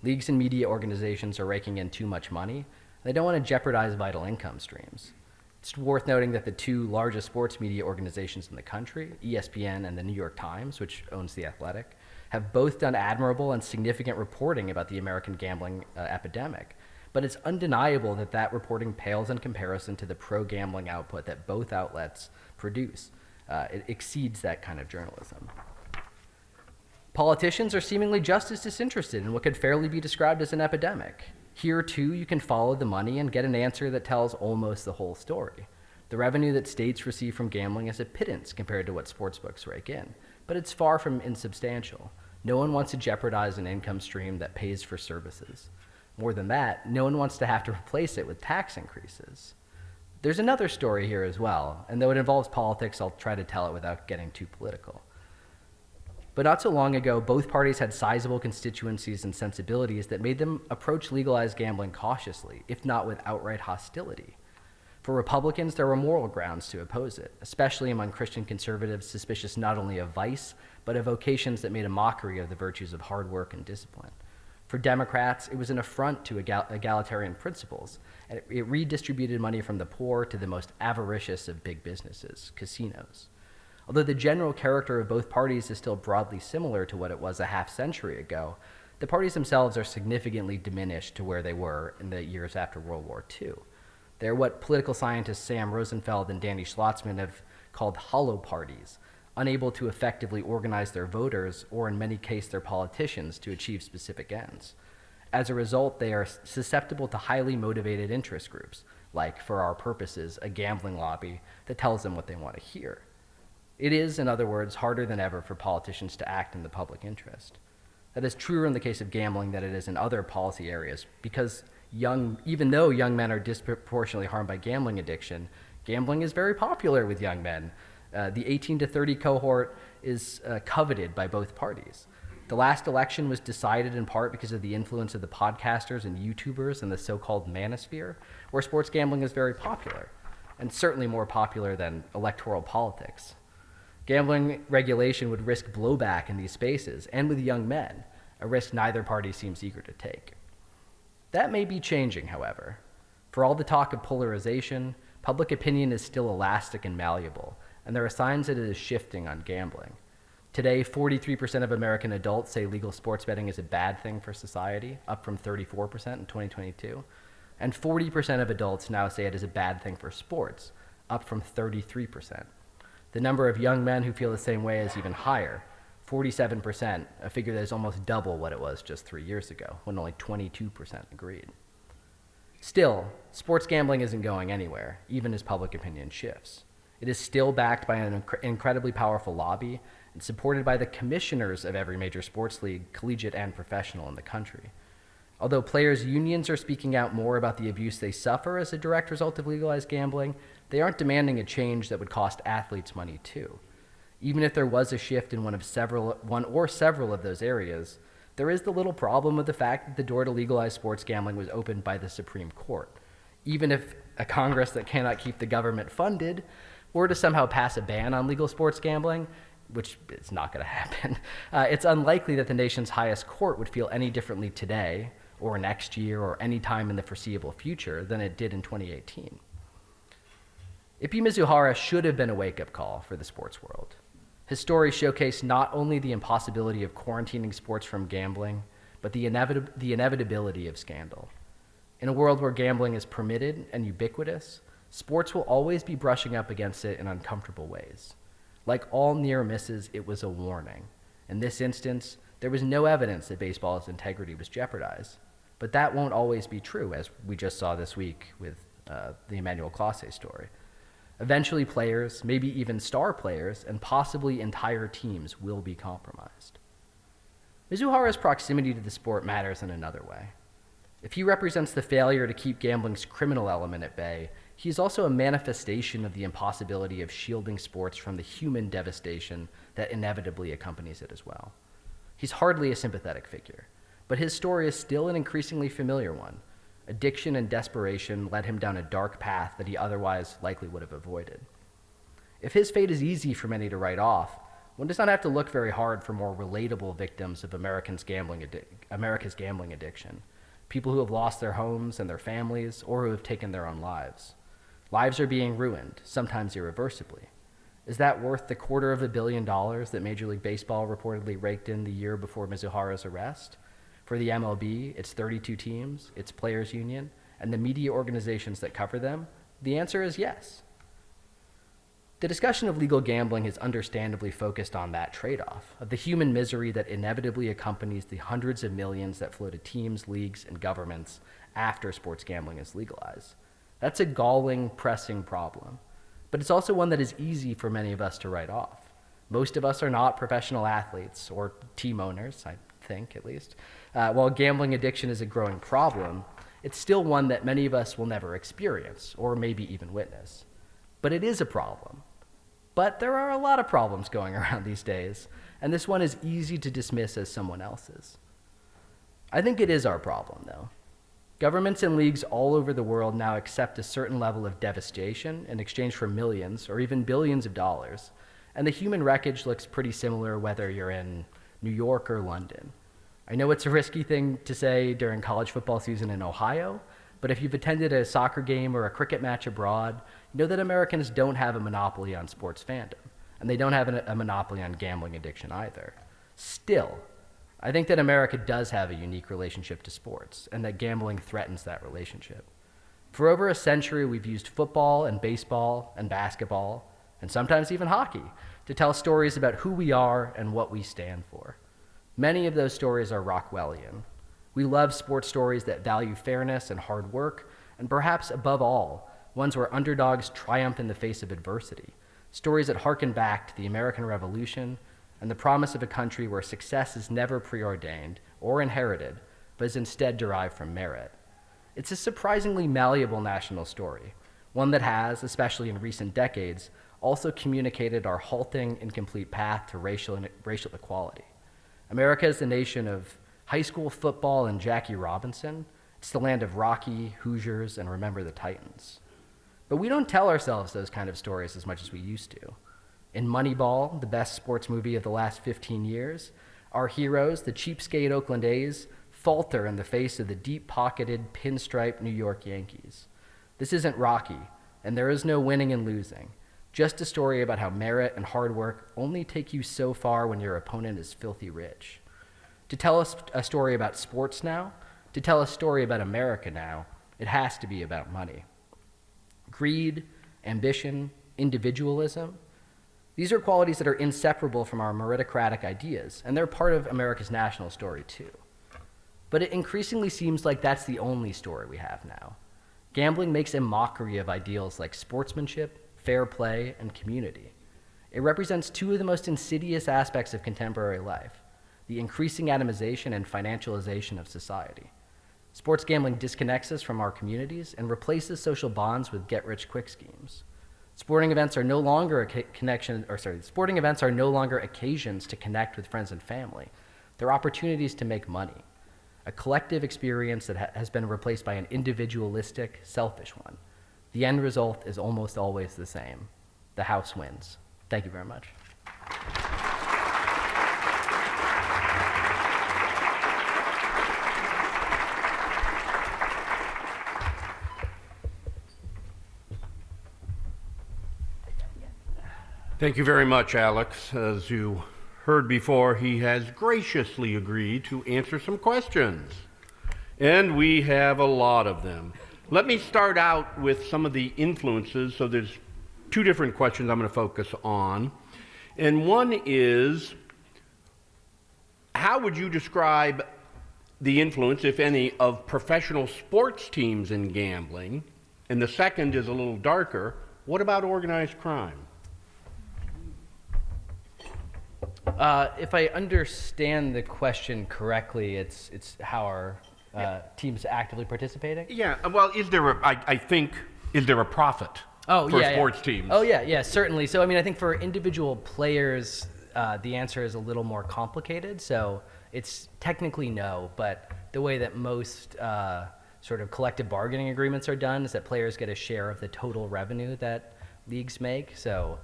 Leagues and media organizations are raking in too much money. They don't want to jeopardize vital income streams. It's worth noting that the two largest sports media organizations in the country, ESPN and the New York Times, which owns The Athletic, have both done admirable and significant reporting about the American gambling epidemic. But it's undeniable that that reporting pales in comparison to the pro-gambling output that both outlets produce. It exceeds that kind of journalism. Politicians are seemingly just as disinterested in what could fairly be described as an epidemic. Here, too, you can follow the money and get an answer that tells almost the whole story. The revenue that states receive from gambling is a pittance compared to what sportsbooks rake in, but it's far from insubstantial. No one wants to jeopardize an income stream that pays for services. More than that, no one wants to have to replace it with tax increases. There's another story here as well, and though it involves politics, I'll try to tell it without getting too political. But not so long ago, both parties had sizable constituencies and sensibilities that made them approach legalized gambling cautiously, if not with outright hostility. For Republicans, there were moral grounds to oppose it, especially among Christian conservatives suspicious not only of vice, but of vocations that made a mockery of the virtues of hard work and discipline. For Democrats, it was an affront to egalitarian principles, and it redistributed money from the poor to the most avaricious of big businesses, casinos. Although the general character of both parties is still broadly similar to what it was a half-century ago, the parties themselves are significantly diminished to where they were in the years after World War II. They're what political scientists Sam Rosenfeld and Danny Schlotzman have called hollow parties, unable to effectively organize their voters, or in many cases their politicians, to achieve specific ends. As a result, they are susceptible to highly motivated interest groups, like, for our purposes, a gambling lobby that tells them what they want to hear. It is, in other words, harder than ever for politicians to act in the public interest. That is truer in the case of gambling than it is in other policy areas, because even though young men are disproportionately harmed by gambling addiction, gambling is very popular with young men. The 18 to 30 cohort is coveted by both parties. The last election was decided in part because of the influence of the podcasters and YouTubers in the so-called manosphere, where sports gambling is very popular, and certainly more popular than electoral politics. Gambling regulation would risk blowback in these spaces, and with young men, a risk neither party seems eager to take. That may be changing, however. For all the talk of polarization, public opinion is still elastic and malleable, and there are signs that it is shifting on gambling. Today, 43% of American adults say legal sports betting is a bad thing for society, up from 34% in 2022. And 40% of adults now say it is a bad thing for sports, up from 33%. The number of young men who feel the same way is even higher, 47%, a figure that is almost double what it was just 3 years ago, when only 22% agreed. Still, sports gambling isn't going anywhere, even as public opinion shifts. It is still backed by an incredibly powerful lobby and supported by the commissioners of every major sports league, collegiate and professional, in the country. Although players' unions are speaking out more about the abuse they suffer as a direct result of legalized gambling, they aren't demanding a change that would cost athletes money too. Even if there was a shift in one or several of those areas, there is the little problem with the fact that the door to legalized sports gambling was opened by the Supreme Court. Even if a Congress that cannot keep the government funded were to somehow pass a ban on legal sports gambling, which is not going to happen, it's unlikely that the nation's highest court would feel any differently today or next year or any time in the foreseeable future than it did in 2018. Ippy Mizuhara should have been a wake-up call for the sports world. His story showcased not only the impossibility of quarantining sports from gambling, but the inevitability of scandal. In a world where gambling is permitted and ubiquitous, sports will always be brushing up against it in uncomfortable ways. Like all near misses, it was a warning. In this instance, there was no evidence that baseball's integrity was jeopardized. But that won't always be true, as we just saw this week with the Emmanuel Clase story. Eventually, players, maybe even star players, and possibly entire teams will be compromised. Mizuhara's proximity to the sport matters in another way. If he represents the failure to keep gambling's criminal element at bay, he is also a manifestation of the impossibility of shielding sports from the human devastation that inevitably accompanies it as well. He's hardly a sympathetic figure, but his story is still an increasingly familiar one. Addiction and desperation led him down a dark path that he otherwise likely would have avoided. If his fate is easy for many to write off, one does not have to look very hard for more relatable victims of America's gambling addiction. People who have lost their homes and their families, or who have taken their own lives. Lives are being ruined, sometimes irreversibly. Is that worth the $250 million that Major League Baseball reportedly raked in the year before Mizuhara's arrest? For the MLB, its 32 teams, its players' union, and the media organizations that cover them, the answer is yes. The discussion of legal gambling has understandably focused on that trade-off, of the human misery that inevitably accompanies the hundreds of millions that flow to teams, leagues, and governments after sports gambling is legalized. That's a galling, pressing problem, but it's also one that is easy for many of us to write off. Most of us are not professional athletes or team owners, I think at least. While gambling addiction is a growing problem, it's still one that many of us will never experience or maybe even witness. But it is a problem. But there are a lot of problems going around these days, and this one is easy to dismiss as someone else's. I think it is our problem, though. Governments and leagues all over the world now accept a certain level of devastation in exchange for millions or even billions of dollars, and the human wreckage looks pretty similar whether you're in New York or London. I know it's a risky thing to say during college football season in Ohio, but if you've attended a soccer game or a cricket match abroad, you know that Americans don't have a monopoly on sports fandom, and they don't have a monopoly on gambling addiction either. Still, I think that America does have a unique relationship to sports, and that gambling threatens that relationship. For over a century, we've used football and baseball and basketball, and sometimes even hockey, to tell stories about who we are and what we stand for. Many of those stories are Rockwellian. We love sports stories that value fairness and hard work, and perhaps above all, ones where underdogs triumph in the face of adversity, stories that harken back to the American Revolution and the promise of a country where success is never preordained or inherited, but is instead derived from merit. It's a surprisingly malleable national story, one that has, especially in recent decades, also communicated our halting, incomplete path to racial equality. America is the nation of high school football and Jackie Robinson. It's the land of Rocky, Hoosiers, and Remember the Titans. But we don't tell ourselves those kind of stories as much as we used to. In Moneyball, the best sports movie of the last 15 years, our heroes, the cheapskate Oakland A's, falter in the face of the deep-pocketed, pinstripe New York Yankees. This isn't Rocky, and there is no winning and losing. Just a story about how merit and hard work only take you so far when your opponent is filthy rich. To tell us a story about sports now, to tell a story about America now, it has to be about money. Greed, ambition, individualism, these are qualities that are inseparable from our meritocratic ideas, and they're part of America's national story too. But it increasingly seems like that's the only story we have now. Gambling makes a mockery of ideals like sportsmanship, fair play, and community. It represents two of the most insidious aspects of contemporary life, the increasing atomization and financialization of society. Sports gambling disconnects us from our communities and replaces social bonds with get-rich-quick schemes. Sporting events are no longer occasions to connect with friends and family. They're opportunities to make money, a collective experience that has been replaced by an individualistic, selfish one. The end result is almost always the same. The house wins. Thank you very much. Thank you very much, Alex. As you heard before, he has graciously agreed to answer some questions. And we have a lot of them. Let me start out with some of the influences. So there's two different questions I'm going to focus on. And one is, how would you describe the influence, if any, of professional sports teams in gambling? And the second is a little darker. What about organized crime? If I understand the question correctly, it's how are teams actively participating? Yeah, well, is there a profit for sports teams? Oh, yeah, certainly. So, I mean, I think for individual players, the answer is a little more complicated. So it's technically no, but the way that most sort of collective bargaining agreements are done is that players get a share of the total revenue that leagues make. So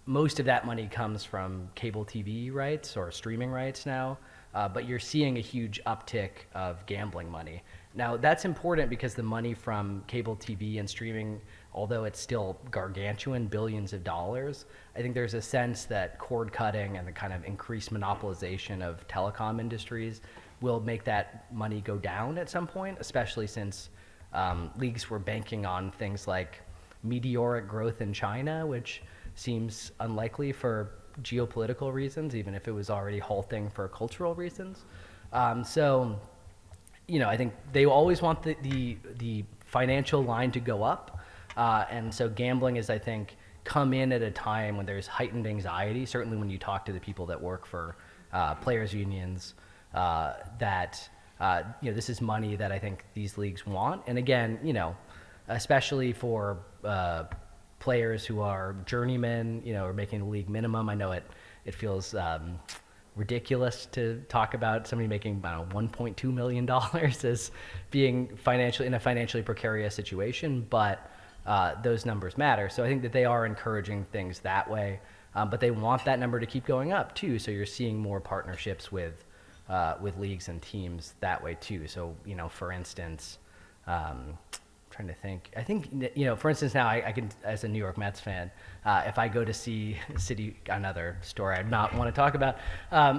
most of that money comes from cable TV rights or streaming rights now, but you're seeing a huge uptick of gambling money. Now, that's important because the money from cable TV and streaming, although it's still gargantuan, billions of dollars, I think there's a sense that cord cutting and the kind of increased monopolization of telecom industries will make that money go down at some point, especially since leagues were banking on things like meteoric growth in China, which seems unlikely for geopolitical reasons, even if it was already halting for cultural reasons. So, you know, I think they always want the financial line to go up. And so gambling is, I think, come in at a time when there's heightened anxiety, certainly when you talk to the people that work for players' unions, that, you know, this is money that I think these leagues want. And again, you know, especially for players who are journeymen, you know, or making the league minimum. I know it feels ridiculous to talk about somebody making, I don't know, $1.2 million as being in a financially precarious situation, but those numbers matter. So I think that they are encouraging things that way, but they want that number to keep going up too. So you're seeing more partnerships with leagues and teams that way too. So, you know, for instance, trying to think. I think, you know, for instance, now I can, as a New York Mets fan, if I go to see another story I'd not want to talk about,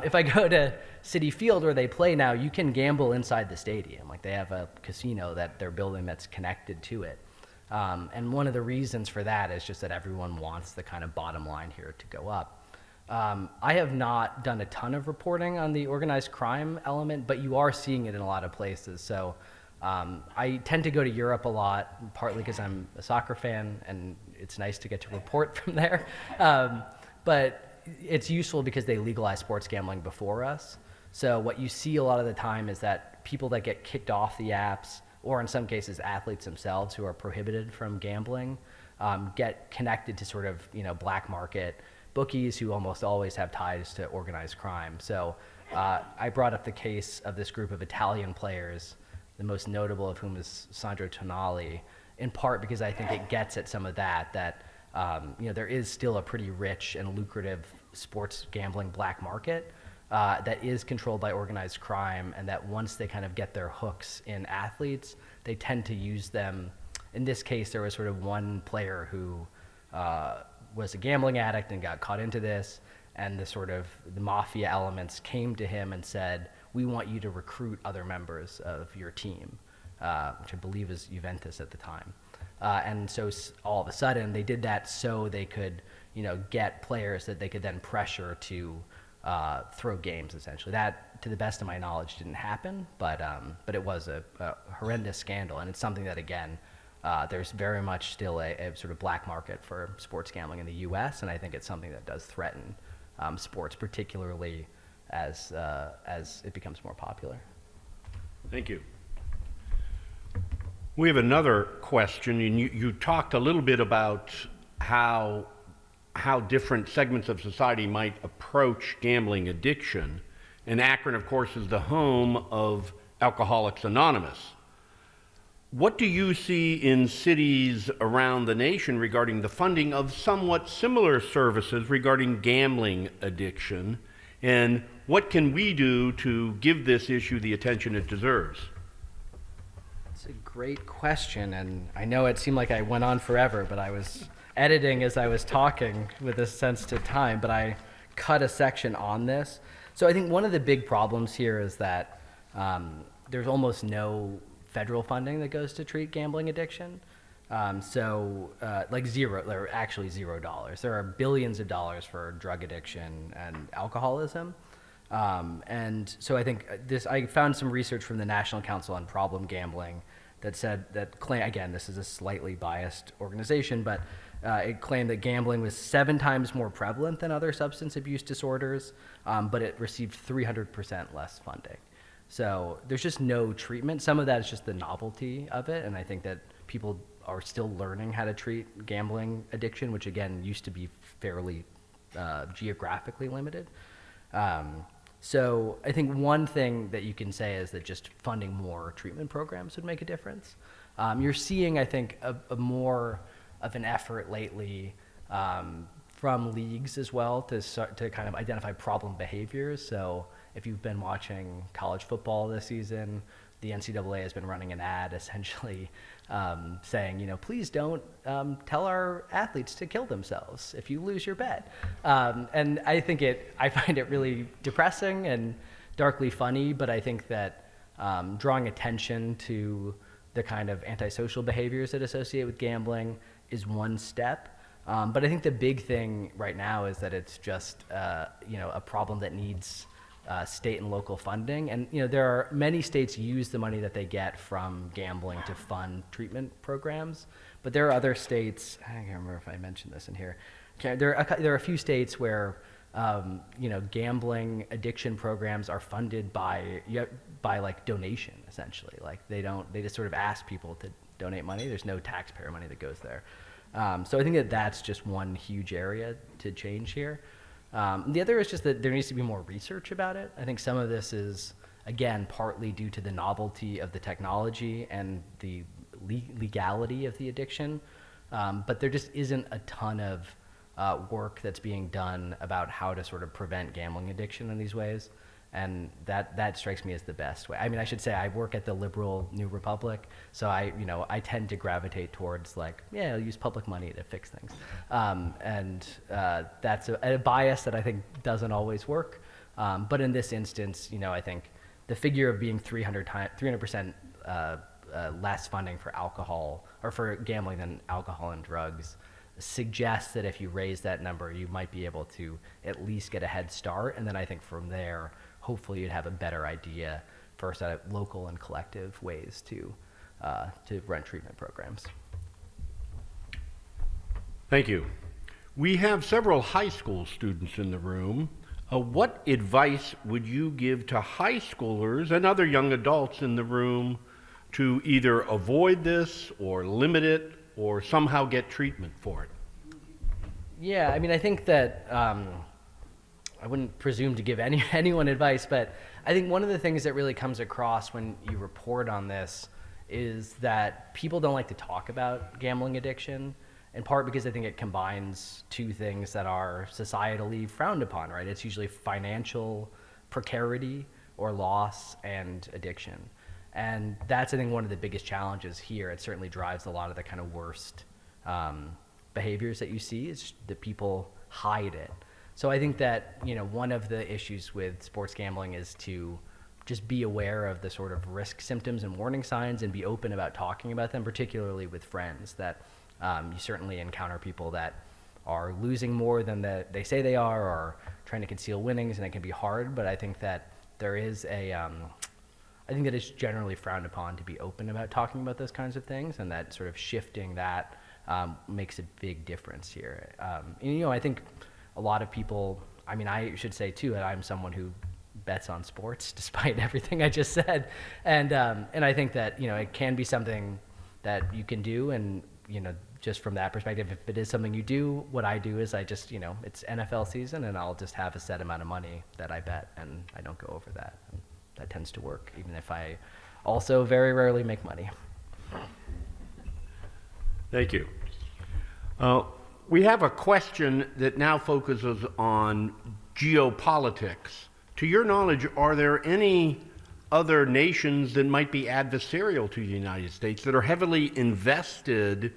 if I go to Citi Field where they play now, you can gamble inside the stadium. Like they have a casino that they're building that's connected to it. And one of the reasons for that is just that everyone wants the kind of bottom line here to go up. I have not done a ton of reporting on the organized crime element, but you are seeing it in a lot of places. So I tend to go to Europe a lot, partly because I'm a soccer fan and it's nice to get to report from there. But it's useful because they legalize sports gambling before us. So what you see a lot of the time is that people that get kicked off the apps, or in some cases athletes themselves who are prohibited from gambling, get connected to sort of, you know, black market bookies who almost always have ties to organized crime. So I brought up the case of this group of Italian players, the most notable of whom is Sandro Tonali, in part because I think it gets at some of that you know, there is still a pretty rich and lucrative sports gambling black market that is controlled by organized crime, and that once they kind of get their hooks in athletes, they tend to use them. In this case, there was sort of one player who was a gambling addict and got caught into this, and the mafia elements came to him and said, we want you to recruit other members of your team, which I believe is Juventus at the time. And so all of a sudden they did that so they could, you know, get players that they could then pressure to throw games, essentially. That, to the best of my knowledge, didn't happen, but it was a horrendous scandal, and it's something that, again, there's very much still a sort of black market for sports gambling in the U.S., and I think it's something that does threaten sports, particularly as it becomes more popular. Thank you. We have another question, and you talked a little bit about how different segments of society might approach gambling addiction. And Akron, of course, is the home of Alcoholics Anonymous. What do you see in cities around the nation regarding the funding of somewhat similar services regarding gambling addiction? And what can we do to give this issue the attention it deserves? It's a great question, and I know it seemed like I went on forever, but I was editing as I was talking with a sense to time, but I cut a section on this. So I think one of the big problems here is that there's almost no federal funding that goes to treat gambling addiction. Like zero, or actually $0. There are billions of dollars for drug addiction and alcoholism. And so I think I found some research from the National Council on Problem Gambling that said again, this is a slightly biased organization, but it claimed that gambling was 7 times more prevalent than other substance abuse disorders, but it received 300% less funding. So there's just no treatment. Some of that is just the novelty of it, and I think that people are still learning how to treat gambling addiction, which again used to be fairly geographically limited. So I think one thing that you can say is that just funding more treatment programs would make a difference. You're seeing, I think, a more of an effort lately from leagues as well to kind of identify problem behaviors. So if you've been watching college football this season, the NCAA has been running an ad essentially saying, please don't tell our athletes to kill themselves if you lose your bet. And I find it really depressing and darkly funny, but I think that drawing attention to the kind of antisocial behaviors that associate with gambling is one step. But I think the big thing right now is that it's just a problem that needs state and local funding. And there are many states use the money that they get from gambling to fund treatment programs, but there are other states, I can't remember if I mentioned this in here, there are a few states where gambling addiction programs are funded by like donation, essentially. Like they just sort of ask people to donate money. There's no taxpayer money that goes there. So I think that that's just one huge area to change here. The other is just that there needs to be more research about it. I think some of this is, again, partly due to the novelty of the technology and the legality of the addiction. But there just isn't a ton of work that's being done about how to sort of prevent gambling addiction in these ways. And that strikes me as the best way. I mean, I should say I work at the liberal New Republic, so I tend to gravitate towards I'll use public money to fix things, and that's a bias that I think doesn't always work. But in this instance, I think the figure of being 300% less funding for alcohol or for gambling than alcohol and drugs suggests that if you raise that number, you might be able to at least get a head start, and then I think from there, hopefully you'd have a better idea first at local and collective ways to run treatment programs. Thank you. We have several high school students in the room. What advice would you give to high schoolers and other young adults in the room to either avoid this or limit it or somehow get treatment for it? Yeah, I mean, I think that I wouldn't presume to give anyone advice, but I think one of the things that really comes across when you report on this is that people don't like to talk about gambling addiction, in part because I think it combines two things that are societally frowned upon, right? It's usually financial precarity or loss and addiction. And that's, I think, one of the biggest challenges here. It certainly drives a lot of the kind of worst behaviors that you see is that people hide it. So I think that, one of the issues with sports gambling is to just be aware of the sort of risk symptoms and warning signs and be open about talking about them, particularly with friends, that you certainly encounter people that are losing more than they say they are or trying to conceal winnings, and it can be hard, but I think that there is I think that it's generally frowned upon to be open about talking about those kinds of things, and that sort of shifting that makes a big difference here. I think a lot of people, I should say too, that I'm someone who bets on sports despite everything I just said. And I think that, it can be something that you can do. And, just from that perspective, if it is something you do, what I do is I just, it's NFL season and I'll just have a set amount of money that I bet and I don't go over that. And that tends to work, even if I also very rarely make money. Thank you. We have a question that now focuses on geopolitics. To your knowledge, are there any other nations that might be adversarial to the United States that are heavily invested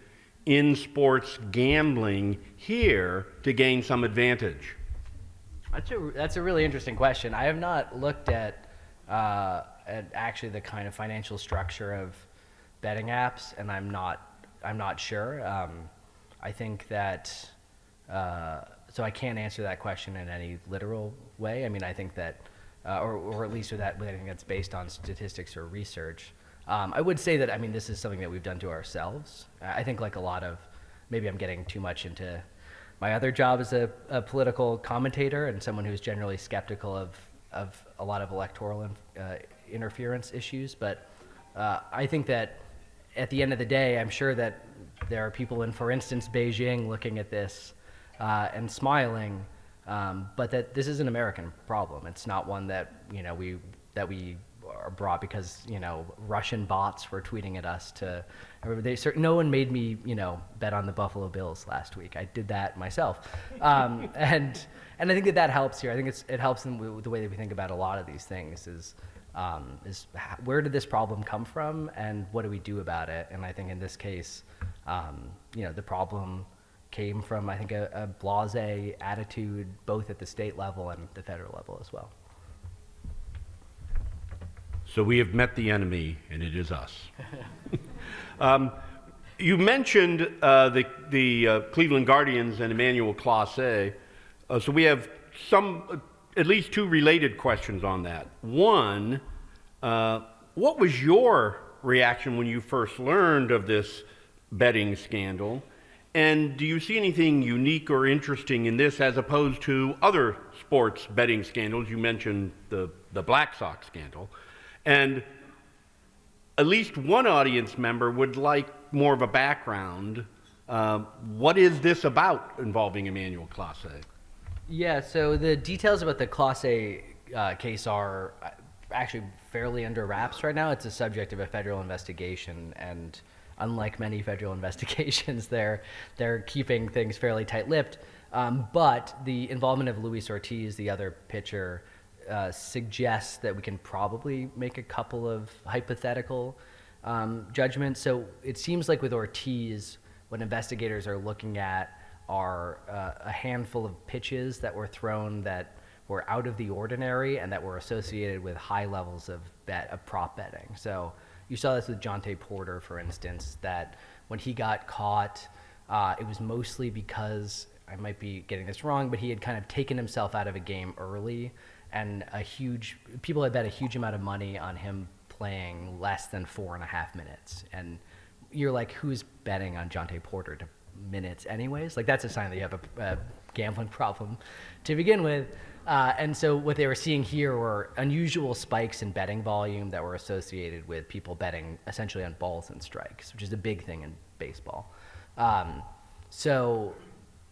in sports gambling here to gain some advantage? That's a really interesting question. I have not looked at actually the kind of financial structure of betting apps, and I'm not sure. I think that so I can't answer that question in any literal way. I mean, I think that, or at least with anything that's based on statistics or research. I would say that, I mean, this is something that we've done to ourselves. I think like a lot of, maybe I'm getting too much into my other job as a political commentator and someone who's generally skeptical of a lot of electoral interference issues. But I think that at the end of the day, I'm sure that there are people in, for instance, Beijing looking at this and smiling, but that this is an American problem. It's not one that, we are brought because, Russian bots were tweeting at us no one made me, bet on the Buffalo Bills last week. I did that myself. And I think that helps here. I think it helps in the way that we think about a lot of these things is where did this problem come from and what do we do about it? And I think in this case, the problem came from, I think, a blasé attitude both at the state level and the federal level as well. So we have met the enemy, and it is us. You mentioned the Cleveland Guardians and Emmanuel Clase. So we have at least two related questions on that. One, what was your reaction when you first learned of this betting scandal? And do you see anything unique or interesting in this as opposed to other sports betting scandals? You mentioned the Black Sox scandal. And at least one audience member would like more of a background. What is this about involving Emmanuel Clase? Yeah, so the details about the Clase case are actually fairly under wraps right now. It's a subject of a federal investigation, and unlike many federal investigations, they're keeping things fairly tight-lipped. But the involvement of Luis Ortiz, the other pitcher, suggests that we can probably make a couple of hypothetical judgments. So it seems like with Ortiz, what investigators are looking at are a handful of pitches that were thrown that were out of the ordinary and that were associated with high levels of prop betting. So you saw this with Jonte Porter, for instance, that when he got caught, it was mostly because, I might be getting this wrong, but he had kind of taken himself out of a game early, and people had bet a huge amount of money on him playing less than 4.5 minutes. And you're like, who's betting on Jonte Porter to minutes anyways? Like, that's a sign that you have a gambling problem to begin with. And so what they were seeing here were unusual spikes in betting volume that were associated with people betting essentially on balls and strikes, which is a big thing in baseball. So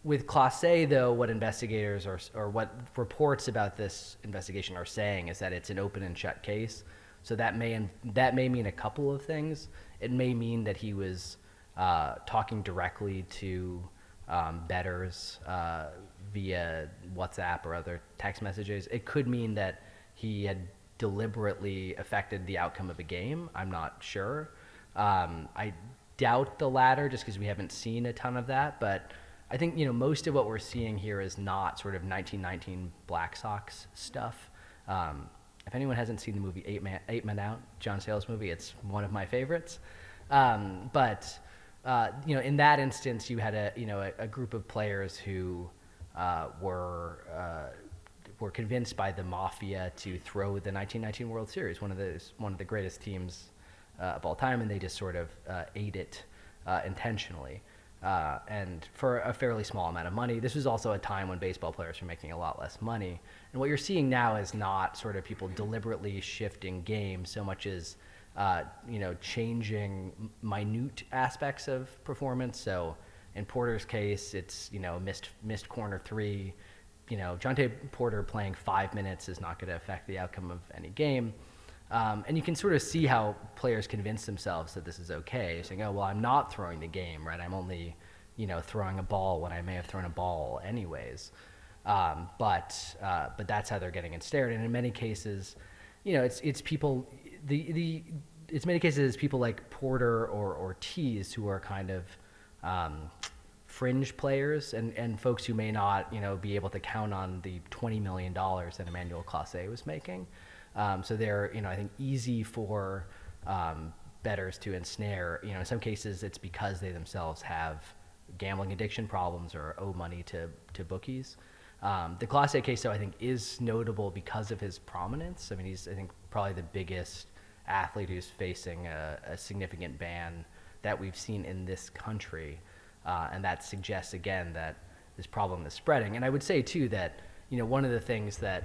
with Clase, though, what investigators or what reports about this investigation are saying is that it's an open and shut case. So that may mean a couple of things. It may mean that he was talking directly to bettors via WhatsApp or other text messages. It could mean that he had deliberately affected the outcome of a game. I'm not sure. I doubt the latter just because we haven't seen a ton of that, but I think most of what we're seeing here is not sort of 1919 Black Sox stuff. If anyone hasn't seen the movie Eight Men Out, John Sayles movie, it's one of my favorites. But in that instance, you had a group of players who were convinced by the mafia to throw the 1919 World Series, one of the greatest teams of all time, and they just sort of ate it intentionally. And for a fairly small amount of money. This was also a time when baseball players were making a lot less money. And what you're seeing now is not sort of people deliberately shifting games so much as changing minute aspects of performance. So in Porter's case, it's missed corner three. Jonte Porter playing 5 minutes is not going to affect the outcome of any game. And you can sort of see how players convince themselves that this is okay, saying, oh, well, I'm not throwing the game, right? I'm only, throwing a ball when I may have thrown a ball anyways. But that's how they're getting ensnared. And in many cases, it's people, it's many cases it's people like Porter or Ortiz who are kind of fringe players and folks who may not, be able to count on the $20 million that Emmanuel Clase was making. So they're, I think, easy for bettors to ensnare. In some cases, it's because they themselves have gambling addiction problems or owe money to bookies. The Clase case, though, I think is notable because of his prominence. I mean, he's, I think, probably the biggest athlete who's facing a significant ban that we've seen in this country. And that suggests, again, that this problem is spreading. And I would say, too, that, one of the things that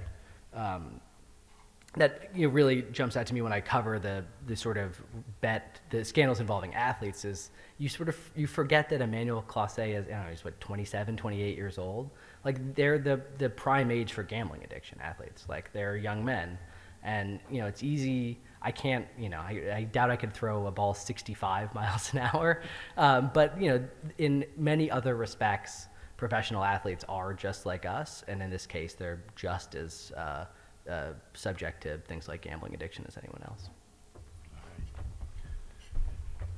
really jumps out to me when I cover the sort of the scandals involving athletes is you forget that Emmanuel Clase is, he's 27, 28 years old. Like, they're the prime age for gambling addiction athletes. Like, they're young men. And, it's easy. I can't, I doubt I could throw a ball 65 miles an hour. But, in many other respects, professional athletes are just like us. And in this case, they're just as subject to things like gambling addiction as anyone else.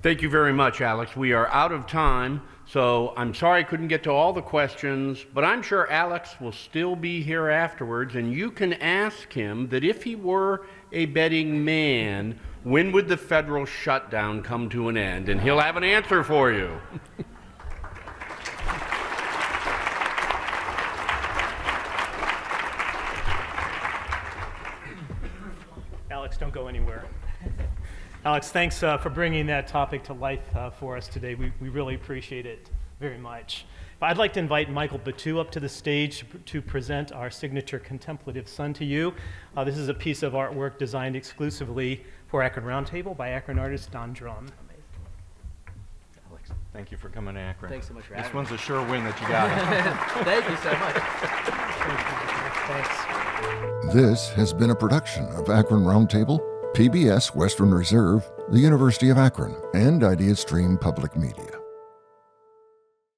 Thank you very much, Alex. We are out of time, so I'm sorry I couldn't get to all the questions, but I'm sure Alex will still be here afterwards, and you can ask him that if he were a betting man, when would the federal shutdown come to an end? And he'll have an answer for you. Alex, don't go anywhere. Alex, thanks for bringing that topic to life for us today. We really appreciate it very much. I'd like to invite Michael Batu up to the stage to present our signature Contemplative Sun to you. This is a piece of artwork designed exclusively for Akron Roundtable by Akron artist Don Drum. Alex, Thank you for coming to Akron. thanks so much for having This me. one's a sure win that you got it. Thank you so much. Thanks. This has been a production of Akron Roundtable, PBS Western Reserve, the University of Akron, and Idea Stream Public Media.